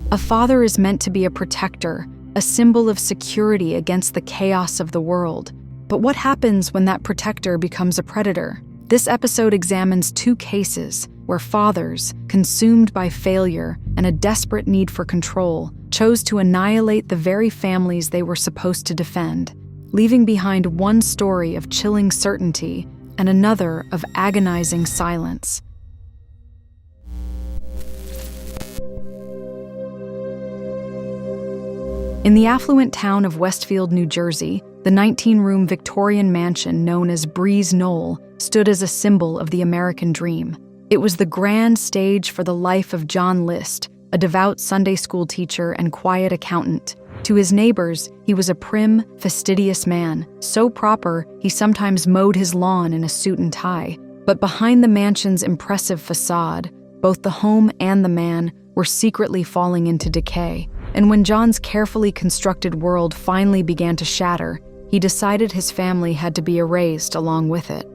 A father is meant to be a protector, a symbol of security against the chaos of the world. But what happens when that protector becomes a predator? This episode examines two cases where fathers, consumed by failure and a desperate need for control, chose to annihilate the very families they were supposed to defend, leaving behind one story of chilling certainty and another of agonizing silence. In the affluent town of Westfield, New Jersey, the 19-room Victorian mansion known as Breeze Knoll stood as a symbol of the American dream. It was the grand stage for the life of John List, a devout Sunday school teacher and quiet accountant. To his neighbors, he was a prim, fastidious man, so proper he sometimes mowed his lawn in a suit and tie. But behind the mansion's impressive facade, both the home and the man were secretly falling into decay. And when John's carefully constructed world finally began to shatter, he decided his family had to be erased along with it.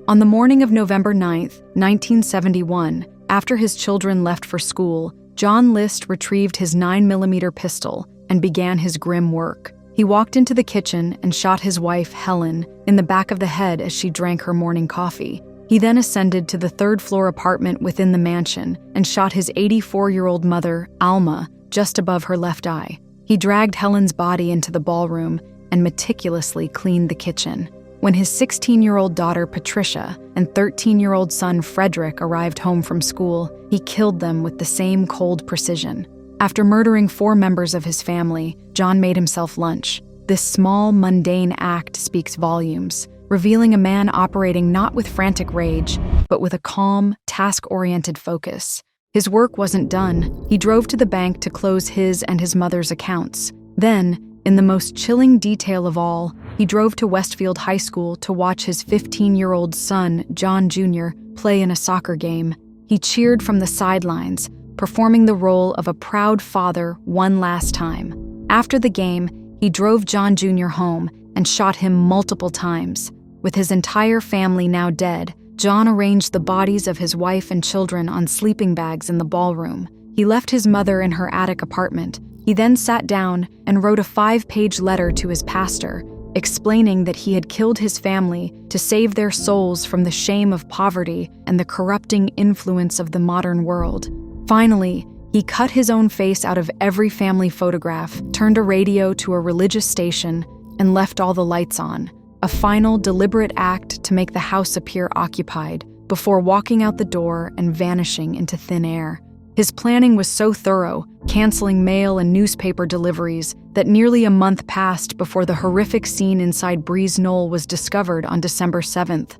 On the morning of November 9th, 1971, after his children left for school, John List retrieved his 9mm pistol and began his grim work. He walked into the kitchen and shot his wife, Helen, in the back of the head as she drank her morning coffee. He then ascended to the third-floor apartment within the mansion and shot his 84-year-old mother, Alma, just above her left eye. He dragged Helen's body into the ballroom and meticulously cleaned the kitchen. When his 16-year-old daughter, Patricia, and 13-year-old son, Frederick, arrived home from school, he killed them with the same cold precision. After murdering 4 members of his family, John made himself lunch. This small, mundane act speaks volumes, revealing a man operating not with frantic rage, but with a calm, task-oriented focus. His work wasn't done. He drove to the bank to close his and his mother's accounts. Then, in the most chilling detail of all, he drove to Westfield High School to watch his 15-year-old son, John Jr., play in a soccer game. He cheered from the sidelines, performing the role of a proud father one last time. After the game, he drove John Jr. home and shot him multiple times. With his entire family now dead, John arranged the bodies of his wife and children on sleeping bags in the ballroom. He left his mother in her attic apartment. He then sat down and wrote a 5-page letter to his pastor, explaining that he had killed his family to save their souls from the shame of poverty and the corrupting influence of the modern world. Finally, he cut his own face out of every family photograph, turned a radio to a religious station, and left all the lights on. A final, deliberate act to make the house appear occupied, before walking out the door and vanishing into thin air. His planning was so thorough, canceling mail and newspaper deliveries, that nearly a month passed before the horrific scene inside Breeze Knoll was discovered on December 7th.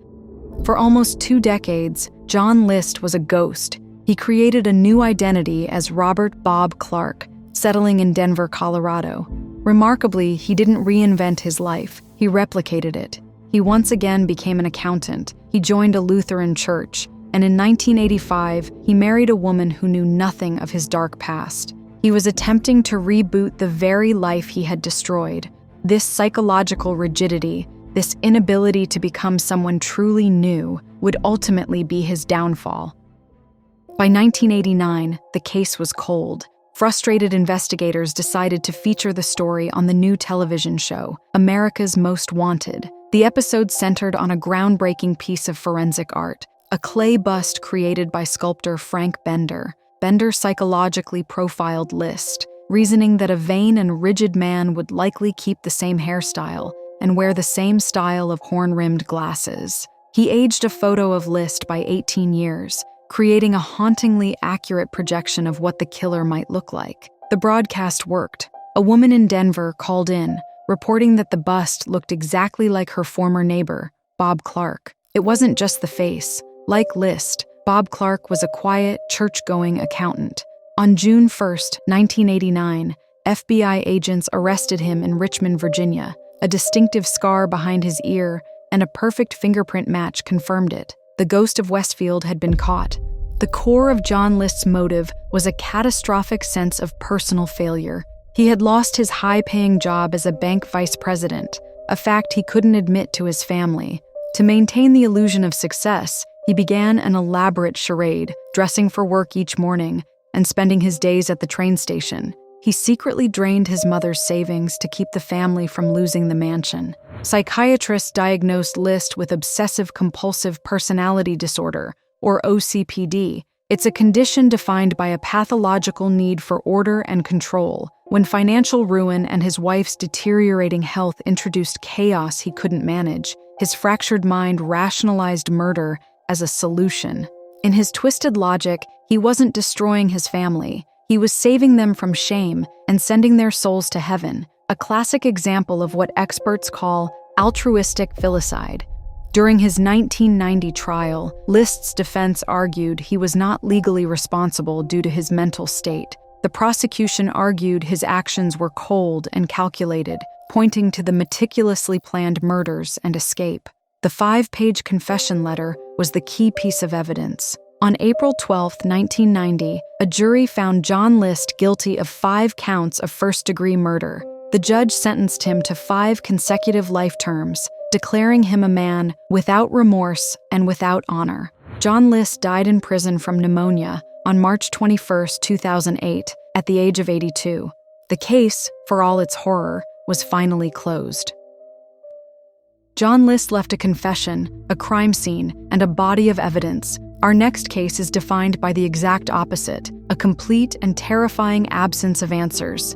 For almost 2 decades, John List was a ghost. He created a new identity as Robert Bob Clark, settling in Denver, Colorado. Remarkably, he didn't reinvent his life. He replicated it. He once again became an accountant. He joined a Lutheran church, and in 1985, he married a woman who knew nothing of his dark past. He was attempting to reboot the very life he had destroyed. This psychological rigidity, this inability to become someone truly new, would ultimately be his downfall. By 1989, the case was cold. Frustrated investigators decided to feature the story on the new television show, America's Most Wanted. The episode centered on a groundbreaking piece of forensic art, a clay bust created by sculptor Frank Bender. Bender psychologically profiled List, reasoning that a vain and rigid man would likely keep the same hairstyle and wear the same style of horn-rimmed glasses. He aged a photo of List by 18 years, creating a hauntingly accurate projection of what the killer might look like. The broadcast worked. A woman in Denver called in, reporting that the bust looked exactly like her former neighbor, Bob Clark. It wasn't just the face. Like List, Bob Clark was a quiet, church-going accountant. On June 1st, 1989, FBI agents arrested him in Richmond, Virginia. A distinctive scar behind his ear and a perfect fingerprint match confirmed it. The ghost of Westfield had been caught. The core of John List's motive was a catastrophic sense of personal failure. He had lost his high-paying job as a bank vice president, a fact he couldn't admit to his family. To maintain the illusion of success, he began an elaborate charade, dressing for work each morning, and spending his days at the train station. He secretly drained his mother's savings to keep the family from losing the mansion. Psychiatrists diagnosed List with obsessive-compulsive personality disorder, or OCPD. It's a condition defined by a pathological need for order and control. When financial ruin and his wife's deteriorating health introduced chaos he couldn't manage, his fractured mind rationalized murder as a solution. In his twisted logic, he wasn't destroying his family. He was saving them from shame and sending their souls to heaven, a classic example of what experts call altruistic filicide. During his 1990 trial, List's defense argued he was not legally responsible due to his mental state. The prosecution argued his actions were cold and calculated, pointing to the meticulously planned murders and escape. The 5-page confession letter was the key piece of evidence. On April 12, 1990, a jury found John List guilty of 5 counts of first-degree murder. The judge sentenced him to 5 consecutive life terms, declaring him a man without remorse and without honor. John List died in prison from pneumonia on March 21, 2008, at the age of 82. The case, for all its horror, was finally closed. John List left a confession, a crime scene, and a body of evidence. Our next case is defined by the exact opposite, a complete and terrifying absence of answers.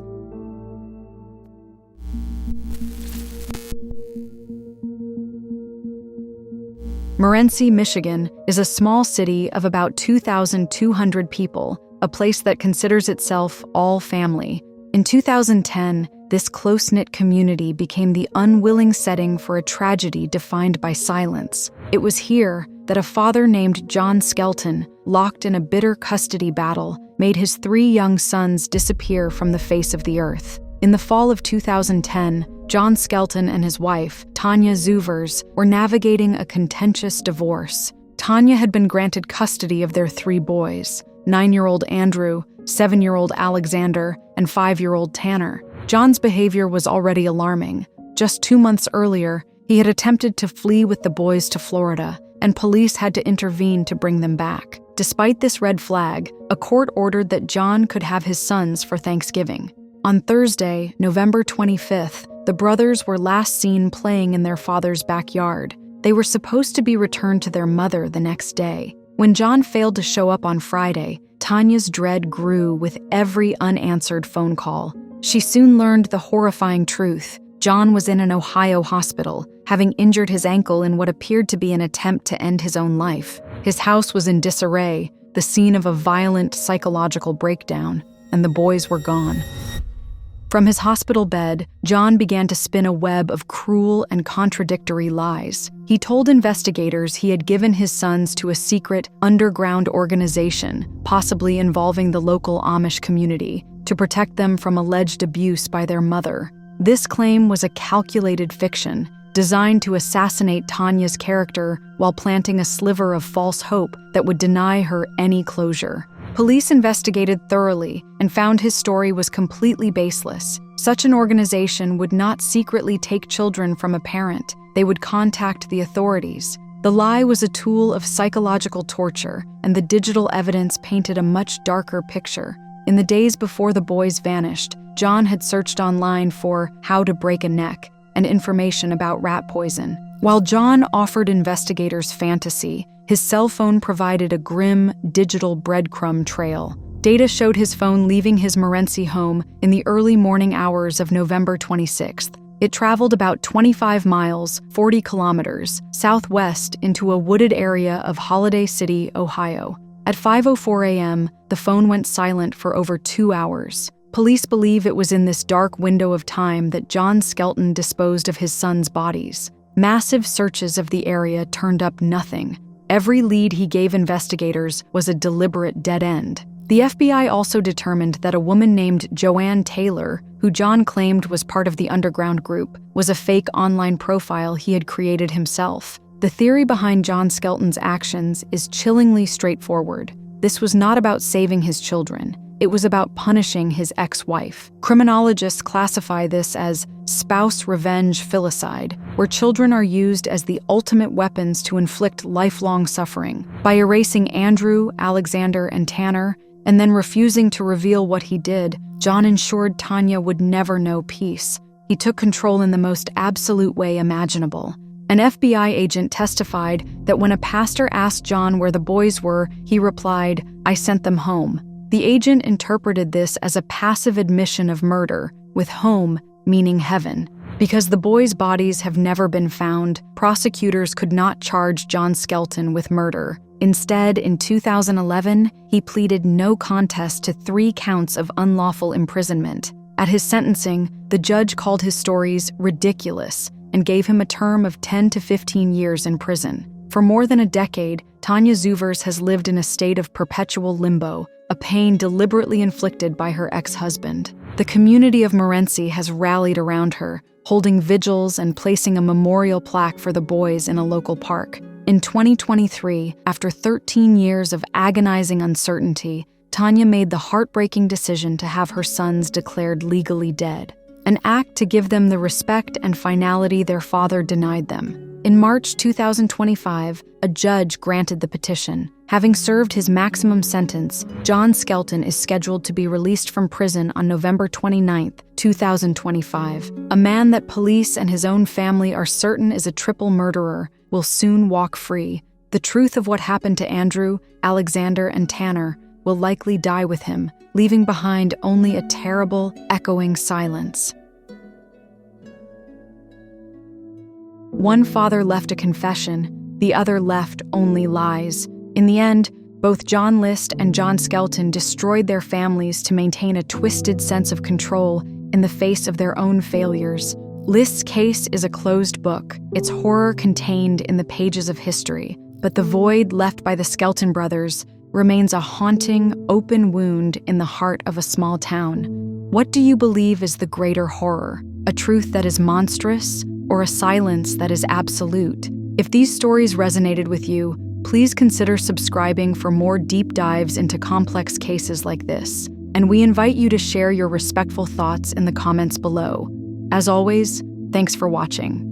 Morenci, Michigan, is a small city of about 2,200 people, a place that considers itself all family. In 2010, this close-knit community became the unwilling setting for a tragedy defined by silence. It was here that a father named John Skelton, locked in a bitter custody battle, made his 3 young sons disappear from the face of the earth. In the fall of 2010, John Skelton and his wife, Tanya Zuvers, were navigating a contentious divorce. Tanya had been granted custody of their 3 boys, 9-year-old Andrew, 7-year-old Alexander, and 5-year-old Tanner. John's behavior was already alarming. Just 2 months earlier, he had attempted to flee with the boys to Florida, and police had to intervene to bring them back. Despite this red flag, a court ordered that John could have his sons for Thanksgiving. On Thursday, November 25th, the brothers were last seen playing in their father's backyard. They were supposed to be returned to their mother the next day. When John failed to show up on Friday, Tanya's dread grew with every unanswered phone call. She soon learned the horrifying truth. John was in an Ohio hospital, having injured his ankle in what appeared to be an attempt to end his own life. His house was in disarray, the scene of a violent psychological breakdown, and the boys were gone. From his hospital bed, John began to spin a web of cruel and contradictory lies. He told investigators he had given his sons to a secret, underground organization, possibly involving the local Amish community, to protect them from alleged abuse by their mother. This claim was a calculated fiction, designed to assassinate Tanya's character while planting a sliver of false hope that would deny her any closure. Police investigated thoroughly and found his story was completely baseless. Such an organization would not secretly take children from a parent. They would contact the authorities. The lie was a tool of psychological torture, and the digital evidence painted a much darker picture. In the days before the boys vanished, John had searched online for how to break a neck and information about rat poison. While John offered investigators fantasy, his cell phone provided a grim, digital breadcrumb trail. Data showed his phone leaving his Morenci home in the early morning hours of November 26th. It traveled about 25 miles, 40 kilometers, southwest into a wooded area of Holiday City, Ohio. At 5:04 a.m., the phone went silent for over 2 hours. Police believe it was in this dark window of time that John Skelton disposed of his sons' bodies. Massive searches of the area turned up nothing. Every lead he gave investigators was a deliberate dead end. The FBI also determined that a woman named Joanne Taylor, who John claimed was part of the underground group, was a fake online profile he had created himself. The theory behind John Skelton's actions is chillingly straightforward. This was not about saving his children. It was about punishing his ex-wife. Criminologists classify this as spouse revenge filicide, where children are used as the ultimate weapons to inflict lifelong suffering. By erasing Andrew, Alexander, and Tanner, and then refusing to reveal what he did, John ensured Tanya would never know peace. He took control in the most absolute way imaginable. An FBI agent testified that when a pastor asked John where the boys were, he replied, "I sent them home." The agent interpreted this as a passive admission of murder, with home meaning heaven. Because the boys' bodies have never been found, prosecutors could not charge John Skelton with murder. Instead, in 2011, he pleaded no contest to 3 counts of unlawful imprisonment. At his sentencing, the judge called his stories ridiculous and gave him a term of 10 to 15 years in prison. For more than a decade, Tanya Zuvers has lived in a state of perpetual limbo, a pain deliberately inflicted by her ex-husband. The community of Morenci has rallied around her, holding vigils and placing a memorial plaque for the boys in a local park. In 2023, after 13 years of agonizing uncertainty, Tanya made the heartbreaking decision to have her sons declared legally dead, an act to give them the respect and finality their father denied them. In March 2025, a judge granted the petition. Having served his maximum sentence, John Skelton is scheduled to be released from prison on November 29, 2025. A man that police and his own family are certain is a triple murderer will soon walk free. The truth of what happened to Andrew, Alexander, and Tanner will likely die with him, leaving behind only a terrible, echoing silence. One father left a confession, the other left only lies. In the end, both John List and John Skelton destroyed their families to maintain a twisted sense of control in the face of their own failures. List's case is a closed book, its horror contained in the pages of history, but the void left by the Skelton brothers remains a haunting, open wound in the heart of a small town. What do you believe is the greater horror? A truth that is monstrous, or a silence that is absolute? If these stories resonated with you, please consider subscribing for more deep dives into complex cases like this, and we invite you to share your respectful thoughts in the comments below. As always, thanks for watching.